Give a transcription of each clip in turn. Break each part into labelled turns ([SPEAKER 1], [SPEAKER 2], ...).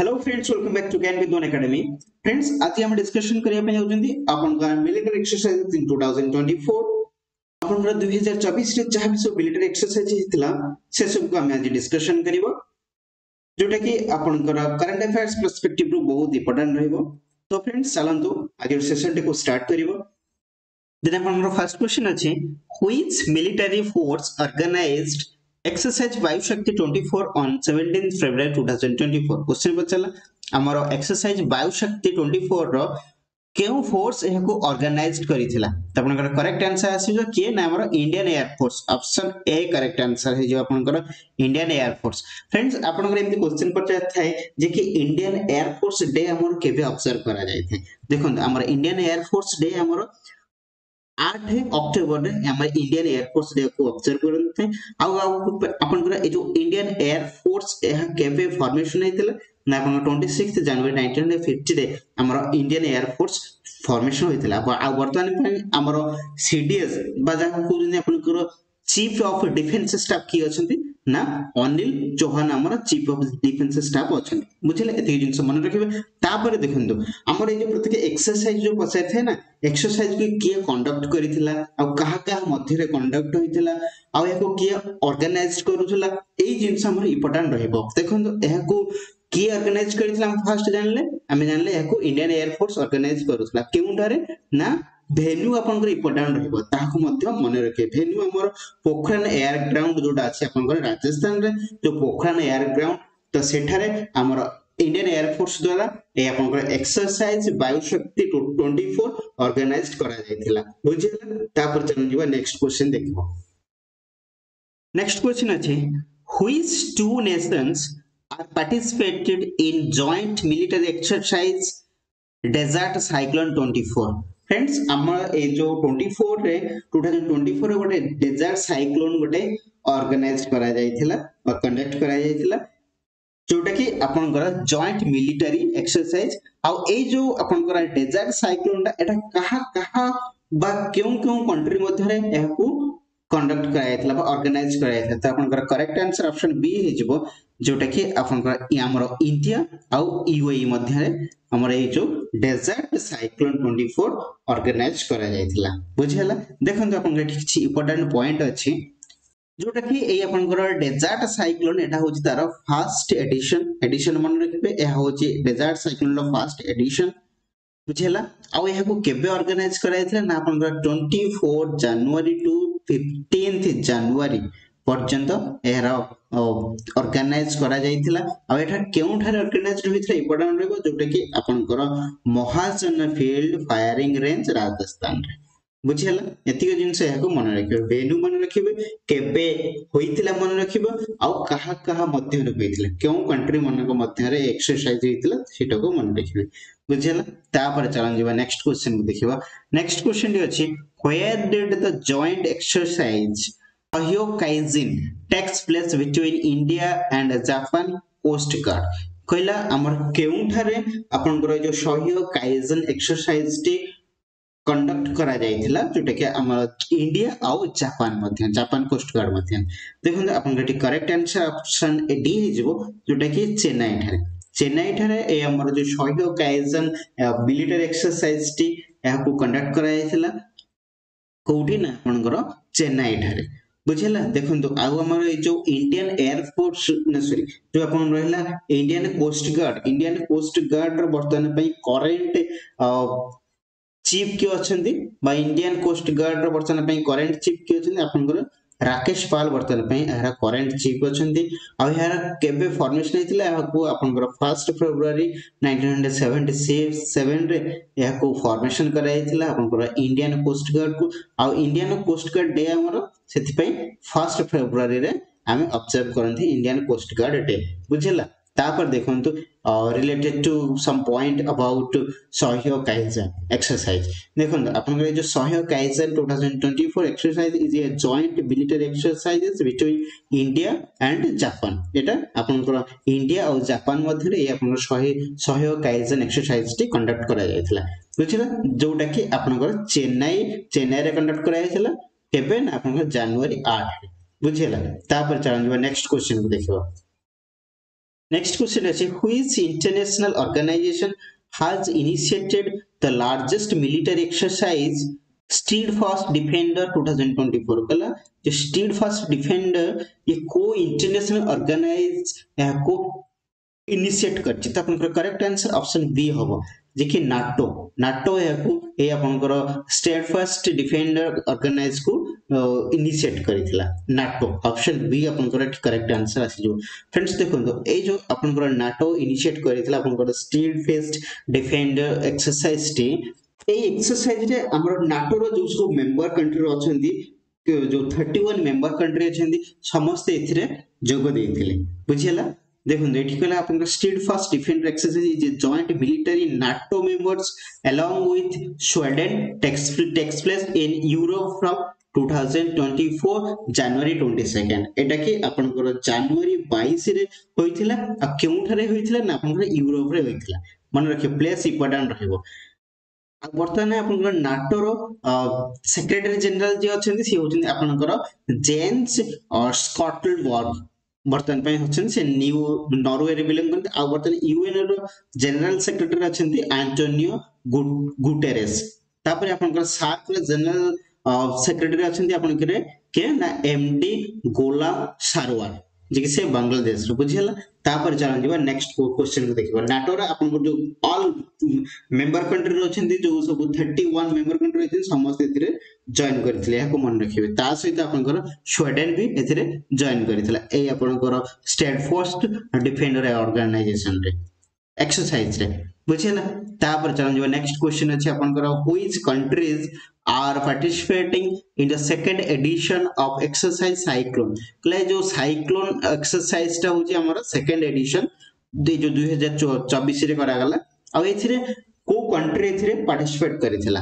[SPEAKER 1] Hello friends, welcome back to Gyan Vidwan academy. Friends, आज हम discussion करिया पे जाउछन्ती आपन मिलिटरी एक्सरसाइज इन 2024 आपन 2024 रे जहां भी सब मिलिटरी एक्सरसाइज हितला से सब को हम आज डिस्कशन करिवो, जोटा कि आपन करंट अफेयर्स पर्सपेक्टिव रो बहुत इंपोर्टेंट रहइबो। तो फ्रेंड्स, चलंतु आज सेशन को स्टार्ट करिवो। देन आपन फर्स्ट क्वेश्चन अछि, which military force organised exercise Vayu Shakti 24 on 17 February 2024? Question पचला हमरो एक्सरसाइज वायु शक्ति 24 रो केउ फोर्स एहको ऑर्गेनाइज्ड करिथिला। त आपनकर करेक्ट आंसर आसीजो के ना हमरो Indian air force. Option A correct answer है जो आपनकर इंडियन एयर फोर्स। फ्रेंड्स, आपनकर एमती क्वेश्चन पचार थाए जे कि इंडियन एयर फोर्स डे हमर केबे ऑब्जर्व करा जाय थे। देखो हमर इंडियन एयर फोर्स डे हमर 8 अक्टोबर रे हम इंडियन एयर फोर्स डे को ऑब्जर्व करते हैं। आपन ए जो इंडियन एयर फोर्स यह केबे फॉर्मेशन हेतिला ना आपन 26 जनवरी 1950 रे हमर इंडियन एयर फोर्स फॉर्मेशन होइतिला। आ वर्तमान हमर सीडीएस बाजा को आपन चीफ ऑफ डिफेंस स्टाफ की अछंती ना अनिल चौहान हमर चीफ ऑफ डिफेंस स्टाफ अछंती। बुझले एते जिंस मन रखिबे। तापर देखंतु हमर ए जो प्रत्येक एक्सरसाइज जो पसार थे ना, एक्सरसाइज को किए कंडक्ट करिथिला आ कहा कहा मध्य रे कंडक्ट होइथिला आ एको किए ऑर्गेनाइज करूथिला, एई जिंस हमर इंपोर्टेंट रहइबो। देखंतु एको की ऑर्गेनाइज करिथिला हम फर्स्ट जानले एको इंडियन एयर फोर्स ऑर्गेनाइज करूथिला केउंठारे ना भेन्यू आपनकर इंपोर्टेंट रहइबो ताहाको मध्य मन रखे। भेन्यू हमर पोखरान एयर ग्राउंड जोटा अछि आपनकर राजस्थान रे जो पोखरान एयर ग्राउंड, तो सेठारे हमर इंडियन एयर फोर्स द्वारा ए आपनकर एक्सरसाइज वायु शक्ति 24 ऑर्गेनाइज्ड करा जायतिला। बुझिला। तापर चलन जीवा नेक्स्ट क्वेश्चन देखिबो। नेक्स्ट क्वेश्चन अछि, which two nations are participated in joint military exercise desert cyclone 24? Friends, हमर ए जो 24 रे 2024 रे गोटे डेजर्ट साइक्लोन गोटे ऑर्गेनाइज्ड करा जायतिला और कंडक्ट करा जायतिला, जोटा कि आपनकर जॉइंट मिलिटरी एक्सरसाइज। आ ए जो आपनकर डेजर्ट साइक्लोन ता एटा कहा कहा बा क्यों क्यों कंट्री मध्ये रे एहकु कंडक्ट करायतला बा ऑर्गेनाइज करायतला। त आपनकर करेक्ट आंसर ऑप्शन बी हे जिवो, जोटा कि आपनकर हमर इंडिया आ यूएई मध्ये रे हमर ए जो डेजर्ट साइक्लोन 24 ऑर्गेनाइज करा जायतिला। बुझिहला। देखंतु आपनकर किछि इंपोर्टेंट पॉइंट अछि जोटा कि ए आपनकर डेजर्ट साइक्लोन एटा होछि तार फर्स्ट एडिशन मन रखिबे। ए होछि desert cyclone row first edition. बुझिहला। आ एहा को केबे ऑर्गेनाइज करायथिला ना आपनकर 24 जनवरी टू 15 जनवरी पर्यंत एरा ऑर्गेनाइज करा जायतिला। आ एटा केउठारे ऑर्गेनाइज होइथिला इंपोर्टेंट रहबो, जोटा कि आपनकर महाजन फील्ड फायरिंग रेंज राजस्थान रे। बुझिहला। एतिक जिंस एहा को मन रखिबे। वेन्यू मन रखिबे, केबे होइतिला मन रखिबो, आ कहा कहा मध्य रे होइतिला, केउ कंट्री मन को मध्य रे एक्सरसाइज होइतिला सेटा को मन रखिबे। बुझिहला। तापर चलन जीवा नेक्स्ट क्वेश्चन को देखिबा। नेक्स्ट क्वेश्चन डी अछि, where did the joint exercise Hyokaijin takes place between India and Japan Coast Guard? कहला हमर केउठारे आपनकर जो Hyokaijin एक्सरसाइज टी कंडक्ट करा जायतिला, जोटा कि हमर इंडिया और जापान मध्य, जापान कोस्ट गार्ड मध्य। देखो आपन गटी करेक्ट आंसर ऑप्शन ए डी हे जिवो, जोटा कि चेन्नई ठारे। चेन्नई ठारे ए हमर जो Hyokaijin मिलिटरी एक्सरसाइज टी एहाको कंडक्ट करा जायतिला कोठी ना आपनकर चेन्नई ठारे। बुझिला। देखंतु आउ हमर ए जो इंडियन एयर फोर्स ना सॉरी जो आपन रहला इंडियन कोस्ट गार्ड रो वर्तमान पई करेंट चीफ के अछंती बा इंडियन कोस्ट गार्ड रो वर्तमान पई करेंट चीफ के अछंती आपनकर राकेश पाल वर्तमान पई एरा करेंट चीफ अछंती। आ एरा केबे फॉर्मेशन हेतिला एहाको आपनकर 1 फरवरी 1977 रे एहाको फॉर्मेशन करा हेतिला आपनकर इंडियन कोस्ट गार्ड को। आ इंडियन कोस्ट गार्ड डे हमर सेति पई 1 फरवरी रे हम ऑब्जर्व करंती इंडियन कोस्ट गार्ड डे। बुझिला। तापर देखंतु related to some point about Hyokaijin exercise. देखंतु आपनकर जो Hyokaijin 2024 exercise is a joint military exercises between India and Japan. एटा आपनकर इंडिया और जापान मध्ये रे आपनकर Hyokaijin एक्सरसाइज टी कंडक्ट करा जायतिला। बुझिला। जोटा कि आपनकर चेन्नई रे कंडक्ट करा जायतिला केबे ना आपनकर जनवरी 8 रे। बुझिला। तापर चलन नेक्स्ट क्वेश्चन को देखिबा। Next question is, which international organization has initiated the largest military exercise Steadfast Defender 2024? कला जो Steadfast Defender ये को इंटरनेशनल ऑर्गेनाइज को इनिशिएट करछि त आपनकर करेक्ट आंसर ऑप्शन बी हबो जे कि नाटो नाटो याकू ए आपनकर स्टेडफास्ट डिफेंडर ऑर्गेनाइज को इनिशिएट करितला नाटो ऑप्शन बी आपनकर करेक्ट आंसर आसी जो फ्रेंड्स देखो ए जो आपनकर नाटो इनिशिएट करितला आपनकर steadfast defender exercise T A exercise रे हमर नाटो रो जो सब मेंबर कंट्री रो अछंती जो 31 मेंबर कंट्री अछंती समस्त एथिरे जोग देइथिले बुझियला देखो ये कहला आपन steadfast defender exercise is a joint military NATO members along with Sweden takes place in Europe from 2024 January 22nd एटा कि आपनकर जनवरी 22 रे होइथिला आ केउठारे होइथिला ना आपनकर यूरोप रे होइथिला मन रखियो प्लेस इंपोर्टेंट रहइबो बर्तमान आपनकर नाटो रो सेक्रेटरी जनरल जे अछंती सी होचंती आपनकर जेन्स और स्कॉटलैंड बर्तमान पे होचन से न्यू नॉर्वे रे बिलोंग करते आ बर्तमान यूएन रो जनरल सेक्रेटरी अछंती एंटोनियो गुटेरेस तापर आपनकर सार्क रे जनरल सेक्रेटरी अछंती आपनकर के ना एमडी गोलाम सारवार जे कि से बांग्लादेश रो बुझियला तापर चलन जीवा नेक्स्ट क्वेश्चन को देखिबा नाटो रा आपनकर जो ऑल मेंबर कंट्री रो अछंती जो सब 31 मेंबर कंट्री अछन समस्त एथिरे जॉइन करथिले याको मन रखिबे ता सहित आपनकर स्वीडन भी एथिरे जॉइन करथिला ए आपनकर स्टेडफास्ट डिफेंडर ऑर्गेनाइजेशन रे एक्सरसाइज रे बुझियला तापर चलन जीवा नेक्स्ट क्वेश्चन अछि आपनकर which countries are participating in the second edition of exercise cyclone clay जो cyclone exercise टा होची हमर second edition दे जो 2024 रे करा गला आ एथिरे को कंट्री एथिरे पार्टिसिपेट करिथिला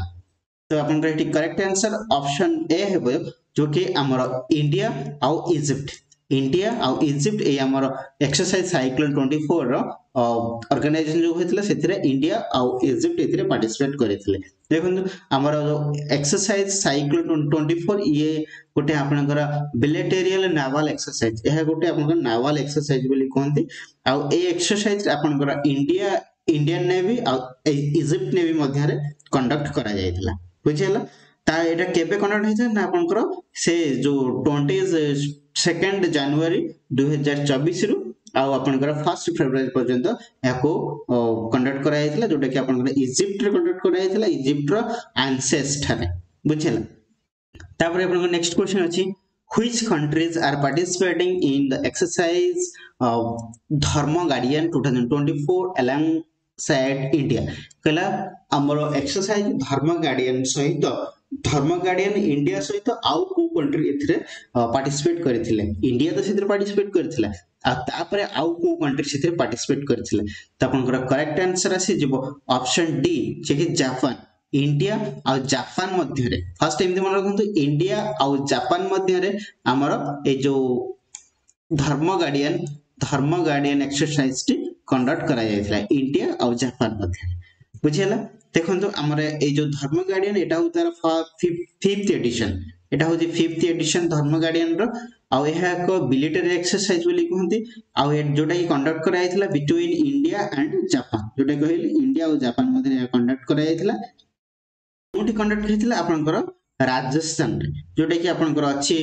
[SPEAKER 1] तो अपन का करेक्ट आंसर ऑप्शन ए हेबो जो कि हमर इंडिया आ इजिप्ट ए हमर एक्सरसाइज साइक्लोन 24 रो ऑर्गेनाइजेशन जो होइतला सेथिरे इंडिया आ इजिप्ट एथिरे पार्टिसिपेट करिथिले देखंतु हमर एक्सरसाइज साइक्लोन 24 ये गोटे आपनकर बिलेटेरियल नावल एक्सरसाइज एहा गोटे आपनकर नावल एक्सरसाइज बोली कहंती आ ए एक्सरसाइज आपनकर इंडियन नेवी आ इजिप्ट नेवी मध्य रे कंडक्ट करा जायतिला बुझियला ता एटा केबे कंडक्ट होइछ ना आपनकर से जो 22 जनवरी 2024 रु आ आपनकर 1 फरवरी पर्यंत याको कंडक्ट करा जायतिला जोटा कि आपनकर इजिप्ट रे कंडक्ट करा जायतिला इजिप्ट रो एंसेस ठाने बुझियला तापर आपनकर नेक्स्ट क्वेश्चन अछि which countries are participating in the exercise dharma guardian 2024 alongside India कला हमरो एक्सरसाइज धर्म गार्डियन सहित धर्म गार्डियन इंडिया सहित आउ को कंट्री एथिरे पार्टिसिपेट करथिले इंडिया तो सेथिरे पार्टिसिपेट करथिला आ तापरे आउ को कंट्री सेथिरे पार्टिसिपेट करथिले त आपनकर करेक्ट आंसर आसी जिवो ऑप्शन डी जे कि जापान इंडिया और जापान मध्य रे फर्स्ट टाइम मन रखंतु इंडिया और जापान मध्य रे हमर ए जो धर्म गार्डियन एक्सरसाइज टी कंडक्ट करा जायतिला इंडिया और जापान मध्य बुझियला देखंतु हमर ए जो धर्म गार्डियन एटा हो तार 5th एडिशन एटा हो जे 5th एडिशन धर्म गार्डियन रो आ एहा को मिलिटरी एक्सरसाइज बोली कहंती आ जोटा की कंडक्ट करा जायतिला बिटवीन इंडिया एंड जापान जोटा कहली इंडिया और जापान मध्य कंडक्ट करा जायतिला कोठी कंडक्ट हेतिला आपनकर राजस्थान रे जोटा कि आपनकर अछि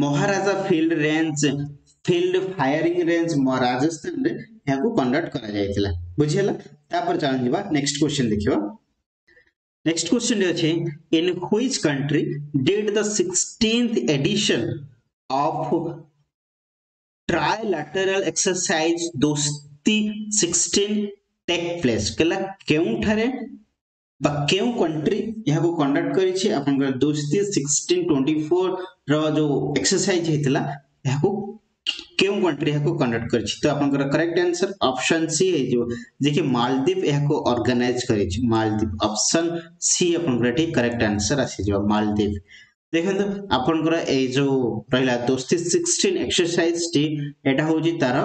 [SPEAKER 1] Maharaja field firing range Rajasthan रे याको कंडक्ट करा जायतिला बुझियला तापर चलन जिबा नेक्स्ट क्वेश्चन देखिबा नेक्स्ट क्वेश्चन अछि in which country did the 16th edition of trilateral exercise Dosti 16 take place कला केउठारे बा केउ कंट्री यहा को कंडक्ट करी छी आपन दोस्ती 1624 रो जो एक्सरसाइज हेतला यहा को केउ कंट्री यहा को कंडक्ट करी छी तो आपन करेक्ट आंसर ऑप्शन सी हे जो जे कि मालदीव यहा को ऑर्गेनाइज करी छी मालदीव ऑप्शन सी आपन ठीक करेक्ट आंसर आसी जो मालदीव देखंतु आपन ए जो रहला दोस्ती 16 एक्सरसाइज टी एटा होजी तार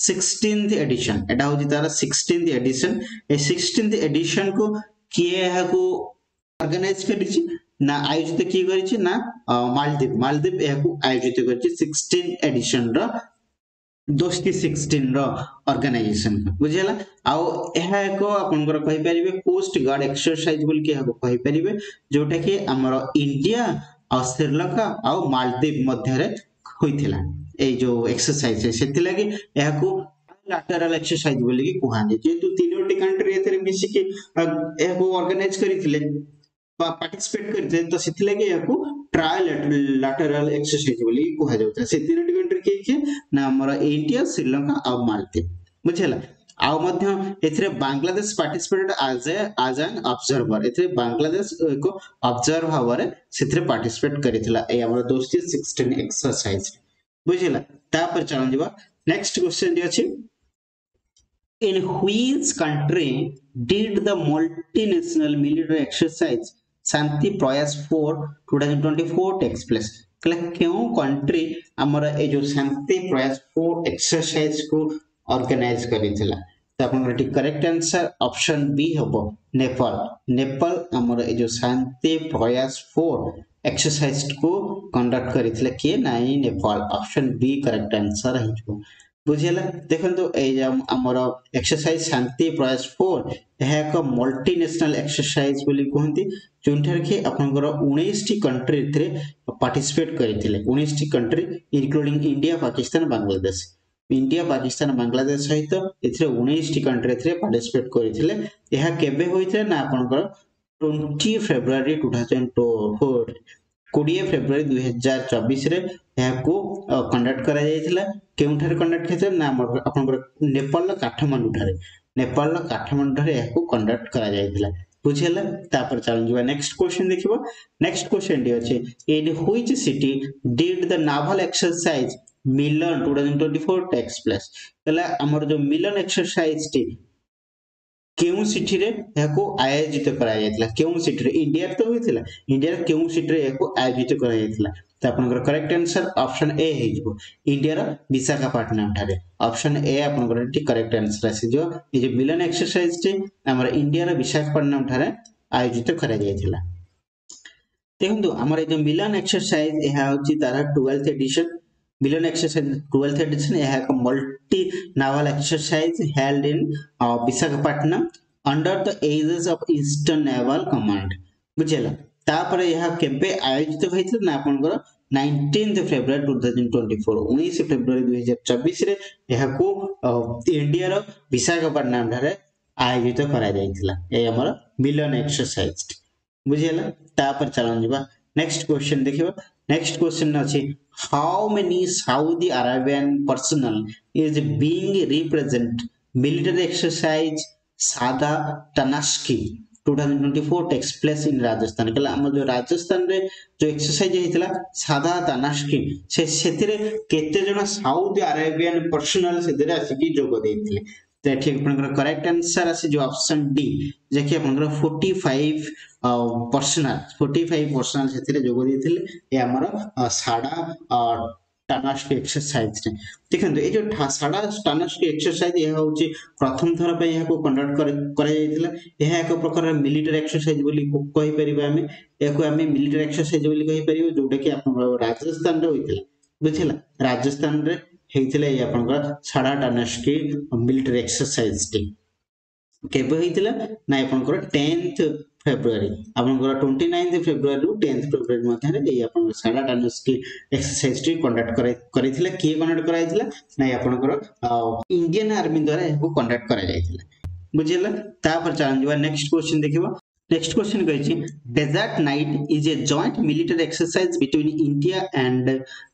[SPEAKER 1] 16th एडिशन एटा होजी तार 16th एडिशन ए 16th एडिशन को किए को ऑर्गेनाइज करिछि ना आयोजित की करिछि ना मालदीव एहा को आयोजित करिछि 16 एडिशन रो दोस्ती 16 रो ऑर्गेनाइजेशन बुझिला आउ एहा एको आपनकर कहि परिबे कोस्ट गार्ड एक्सरसाइज बोल के हको कहि परिबे जोटा कि हमर इंडिया और श्रीलंका और मालदीव मध्य रे होइथिला ए जो एक्सरसाइज है सेति लागि एहाको लैटरल एक्सरसाइज बोल के कुहानी जेतु तीनोटी कंट्री एथरे मिसी के एहाको ऑर्गेनाइज करिथिले पार्टिसिपेट करते तो सेति लागि एहाको ट्रायल लैटरल एक्सरसाइज बोली कुहा जाउता से तीनोटी कंट्री के के ना हमर इंडिया श्रीलंका और मालदीव बुझला आउ मध्य एथरे Bangladesh participated as an observer एथरे बांग्लादेश एक ऑब्जर्वर भावरे सेथरे पार्टिसिपेट करितला ए हमर दोस्ती 16 एक्सरसाइज बुझला तापर चलन दिबा नेक्स्ट क्वेश्चन दि अछि in which country did the multinational military exercise शांति प्रयास 4 2024 takes place कले क्यों कंट्री हमर ए जो शांति प्रयास 4 एक्सरसाइज को ऑर्गेनाइज करितला त अपन ready correct answer option B हबो नेपाल नेपाल हमर ए जो शांति प्रयास 4 एक्सरसाइज को कंडक्ट करितले के नाही Nepal option B correct answer हिजो बुझिला देखंतु ए हमर एक्सरसाइज शांति प्रयास 4 एहा एक मल्टीनेशनल एक्सरसाइज बोली कहंती जोंठार के आपनकर 19 टी कंट्री रे पार्टिसिपेट करिथिले 19 टी country including India Pakistan Bangladesh India Pakistan Bangladesh सहित एथरे 19 टी कंट्री रे पार्टिसिपेट करिथिले एहा केबे होइथे ना आपनकर 20 फेब्रुआरी 2024 20 फेब्रुआरी 2024 रे याको कंडक्ट करा जायतिला केउठारे कंडक्ट हेते ना आपनकर नेपाल काठमांडू ठारे नेपाल काठमांडू ठारे याको कंडक्ट करा जायतिला बुझिला तापर चलन जबा नेक्स्ट क्वेश्चन देखिबो नेक्स्ट क्वेश्चन डी अछि in which city did the naval exercise Milan 2024 takes place तला हमर जो मिलन एक्सरसाइज टी केउ सिटी रे याको आयोजित करा जायतिला केउ सिटी रे इंडिया तो होइतिला इंडिया रे केउ सिटी रे याको आयोजित करा जायतिला त आपनकर करेक्ट आंसर ऑप्शन ए हेजबो इंडिया रो विशाखापट्टनम ठारे ऑप्शन ए आपनकर टी करेक्ट आंसर आसी जो ए जे मिलन एक्सरसाइज टी हमर इंडिया रो विशाखापट्टनम ठारे आयोजित करा जायतिला देखंतु हमर ए जो मिलन एक्सरसाइज एहा होची तारा 12th edition Milan exercise 12th edition यह एक multi naval exercise held in Visakhapatnam under the aegis of eastern naval command बुझेला तापर यह केबे आयोजित होइथिल ना आपनकर 19th फेब्रुआरी 2024 19 फेब्रुआरी 2024 रे यह को इंडिया रो विशाखापट्टनम ठारे आयोजित करा जायतिला ए हमर मिलन एक्सरसाइज बुझेला तापर चलन जिबा नेक्स्ट क्वेश्चन देखिबा नेक्स्ट क्वेश्चन अछि how many Saudi Arabian personnel is being represent military exercise Sada Tanashki 2024 takes place in Rajasthan कला हम जो राजस्थान रे जो एक्सरसाइज हेतिला सादा तानास्की से सेतिरे केते जण साउदी अरेबियन पर्सनल सेतिरे आसी जोग देथिले ते ठीक आपनकर करेक्ट आंसर आसी जो ऑप्शन डी जे कि आपनकर 45 पर्सनल सेतिरे जोग देथिले ए हमर साडा टानास्की एक्सरसाइज ने देखंतु ए जो साडा टानास्की एक्सरसाइज ए होची प्रथम थर पे यह को कंडक्ट करा जायतिला यह एक प्रकार मिलिटरी एक्सरसाइज बोली कहि परिबा हमें एको हमें मिलिटरी एक्सरसाइज बोली कहि परिबो जोटा कि आपन राजस्थान रे होइतिला बुझिला राजस्थान रे हेतिला ए आपन साडा टानास्की मिलिटरी एक्सरसाइज टी केबे होइतिला ना आपन 10th फेब्रुआरी आपन 29th फेब्रुआरी रु 10th फेब्रुआरी मध्ये रे ए आपन साडा टानास्की एक्सरसाइज टी कंडक्ट करिथिला के कंडक्ट कराइथिला ना आपन इंडियन आर्मी द्वारा एको कंडक्ट करा जायतिला बुझिला तापर चलन जबा नेक्स्ट क्वेश्चन देखिबो नेक्स्ट क्वेश्चन कहै desert knight is a joint military exercise between India and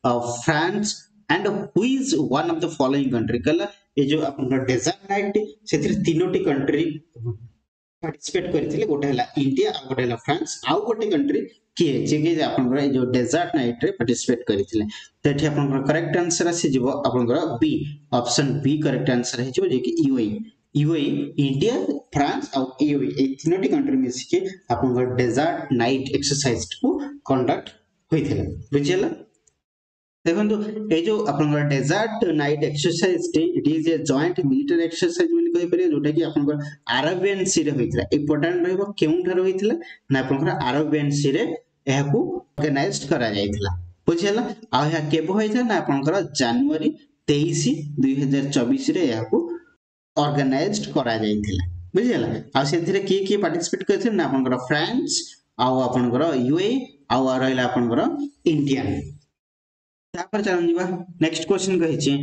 [SPEAKER 1] France and who is one of the following country कला ए जो अपन डेजर्ट नाइट सेतिर तीनोटी कंट्री पार्टिसिपेट करथिले गोटे हला इंडिया आ गोटे हला फ्रांस आ गोटे कंट्री किए जे कि अपन जो डेजर्ट नाइट रे पार्टिसिपेट करथिले तेठी अपन करेक्ट आंसर आसी जिवो अपन B option B correct answer है जो जे कि यूएई इंडिया फ्रांस और यूएई ए तीनोटी कंट्री मिसी के अपन डेजर्ट नाइट एक्सरसाइज को कंडक्ट होइथिले बुझियला देखंतु ए जो अपन डेजर्ट नाइट एक्सरसाइज टी it is a joint military exercise बोली कहि परियो जोटा कि अपन अरेबियन सी रे होइथिला इंपोर्टेंट रहबो केउं ठार होइथिला ना अपन अरेबियन सी रे एहाकू ऑर्गेनाइज्ड करा जायतिला बुझियला आ या केबो होइथा ना अपन जनवरी 23/2024 रे याको ऑर्गेनाइज्ड करा जायतिला बुझिला आ सेथिरे की पार्टिसिपेट करथिन ना आपनकर फ्रांस आ आपनकर यूए आ रहला आपनकर इंडिया तापर चलन जीवा नेक्स्ट क्वेश्चन कहिछि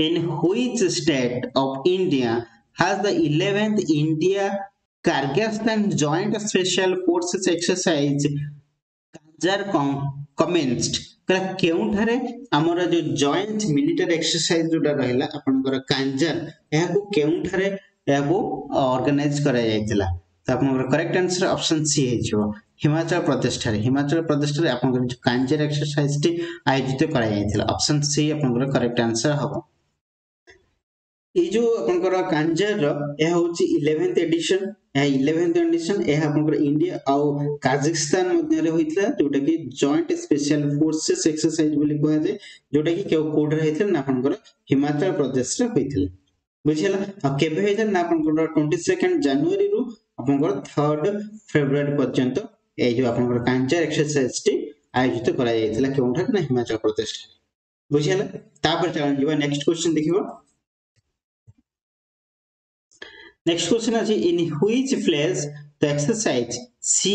[SPEAKER 1] in which state of India has the 11th India Kargil joint special forces exercise Khanjar commenced कला केउठारे हमर जो जॉइंट मिलिटरी एक्सरसाइज जोटा रहला आपनकर कांजार एहाको केउठारे एहाको ऑर्गेनाइज करा जायतिला तो आपनकर करेक्ट आंसर ऑप्शन सी हे जो हिमाचल प्रदेश रे आपनकर कांजार एक्सरसाइज टी आयोजित करा जायतिला ऑप्शन सी आपनकर करेक्ट आंसर हबो ए जो आपनकर कांजार एहा होची 11th एडिशन एहा आपनकर इंडिया आ काजाकिस्तान मध्ये रे होइतला जोटा कि जॉइंट स्पेशल फोर्सेस एक्सरसाइज बोली कहै छै जोटा कि कोड रे होइतला ना आपनकर हिमाचल प्रदेश रे होइतला बुझिला आ केबे होइतला ना आपनकर 22 जनवरी रु आपनकर 3 फरवरी पर्यंत ए जो आपनकर कांजार एक्सरसाइज टी आयोजित करा जायतिला केउठा ना हिमाचल प्रदेश बुझिला तापर चलन जीवा नेक्स्ट क्वेश्चन देखिबो नेक्स्ट क्वेश्चन अछि in which place the exercise sea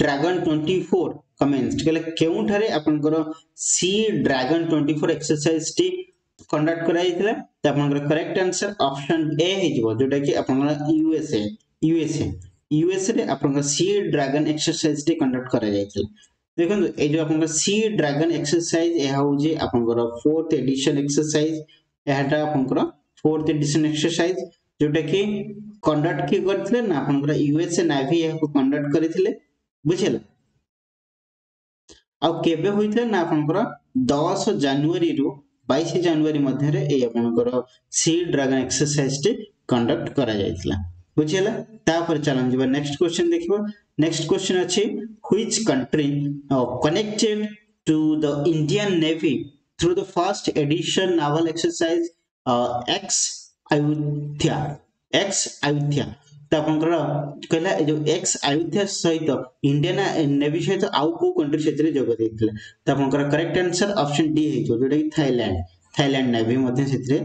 [SPEAKER 1] dragon 24 commenced कले केउठारे आपनकर सी ड्रैगन 24 एक्सरसाइज टी कंडक्ट कराइतला त आपनकर करेक्ट आंसर ऑप्शन ए हिजबो जोटा कि आपनकर यूएसए रे आपनकर सी ड्रैगन एक्सरसाइज टी कंडक्ट करा जाइतला देखो ए जो आपनकर सी ड्रैगन एक्सरसाइज एहा हो जे आपनकर 4th एडिशन एक्सरसाइज एहाटा आपनकर 4th एडिशन एक्सरसाइज जोटा कि कंडक्ट की करथिले ना आपनकर यूएसए नेवी को कंडक्ट करिथिले बुझिला आ केबे होइथिले ना आपनकर 10 जनवरी रु 22 जनवरी मध्ये रे ए आपनकर सी ड्रैगन एक्सरसाइज टी कंडक्ट करा जायतिला बुझिला तापर चलन जीवा नेक्स्ट क्वेश्चन देखिबो नेक्स्ट क्वेश्चन अछि which country connected to the Indian navy through the first edition naval exercise ex Ayodhya तो आपनकर कहला जो एक्स अयोध्या सहित इंडियन नेवी सहित आउ को कंट्री क्षेत्र जोग देथिले तो आपनकर करेक्ट आंसर ऑप्शन डी हे जो जोटा कि थाईलैंड नेवी मध्ये क्षेत्र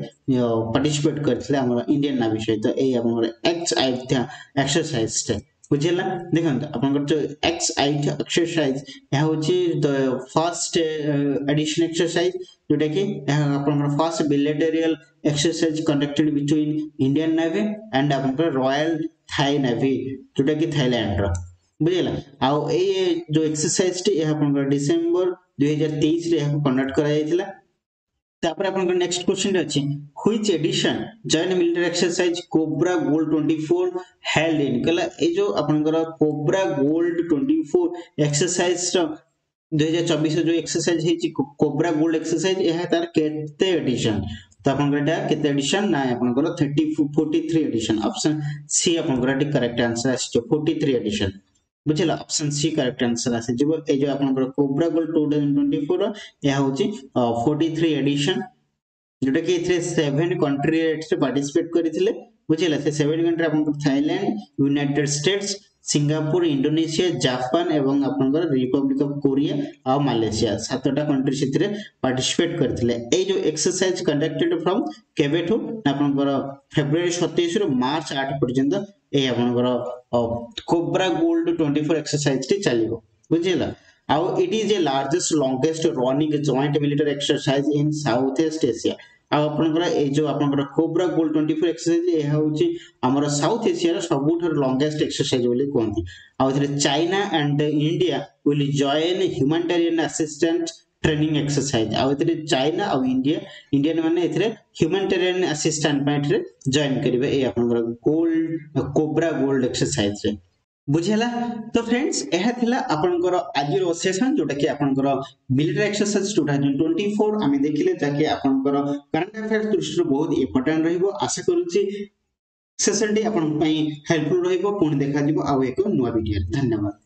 [SPEAKER 1] पार्टिसिपेट करथिले हमर इंडियन नेवी सहित ए आपनकर एक्स अयोध्या एक्सरसाइज टे बुझिला देखंत आपनकर जो एक्स अयोध्या एक्सरसाइज या होची द फर्स्ट एडिशन एक्सरसाइज जोटा कि आपनकर first bilateral exercise conducted between Indian Navy and आपनकर रॉयल थाई नेवी जोटा कि थाईलैंड रो बुझिला आ ए जो एक्सरसाइज टी आपनकर दिसंबर 2023 रे कंडक्ट करा जायतिला तापर आपनकर नेक्स्ट क्वेश्चन अछि which edition joint military exercise cobra gold 24 held in कला ए जो आपनकर कोब्रा गोल्ड 24 एक्सरसाइज 2024 जो एक्सरसाइज हेची कोब्रा गोल्ड एक्सरसाइज एहा तार केते एडिशन तो आपनकर केते एडिशन ना आपनकर 43 एडिशन ऑप्शन सी आपनकर करेक्ट आंसर आसी 43 एडिशन बुझिला ऑप्शन सी करेक्ट आंसर आसी जो ए जो आपनकर कोब्रा गोल्ड 2024 या होची 43 एडिशन जोटा कि इथरे 7 कंट्री से पार्टिसिपेट करिथिले बुझिला से 7 कंट्री आपनकर Thailand United States Singapore Indonesia Japan एवं आपनकर रिपब्लिक ऑफ कोरिया आ मलेशिया सातटा कंट्री सेथिरे पार्टिसिपेट करथिले ए जो एक्सरसाइज कंडक्टेड फ्रॉम केबेठो आपनकर फेब्रुअरी 27 रु मार्च 8 पर्यंत ए आपनकर कोब्रा गोल्ड 24 एक्सरसाइज टी चलिबो बुझिला आउ it is A largest longest running joint military exercise in south east Asia आपनकर ए जो आपनकर कोब्रा गोल्ड 24 एक्सरसाइज ए होची हमर साउथ एशिया रो सबुठर लॉन्गेस्ट एक्सरसाइज बोली कोंती आ इथरे China and India will join humanitarian assistant training exercise आ इथरे चाइना आ इंडियन माने इथरे ह्यूमैनिटेरियन असिस्टेंट पाइट जॉइन करिवे ए आपनकर गोल्ड कोब्रा गोल्ड एक्सरसाइज रे बुझेला तो फ्रेंड्स एहा थिला आपनकर आजिर सेशन जोटा कि आपनकर मिलिटरी एक्सरसाइज 2024 आमे देखिले ताकि आपनकर करंट अफेयर्स दृष्टि बहुत इंपोर्टेंट रहिबो आशा करूची सेशन टी आपन पई हेल्पफुल रहिबो पुणी देखा दिबो आ एक नुवा वीडियो धन्यवाद।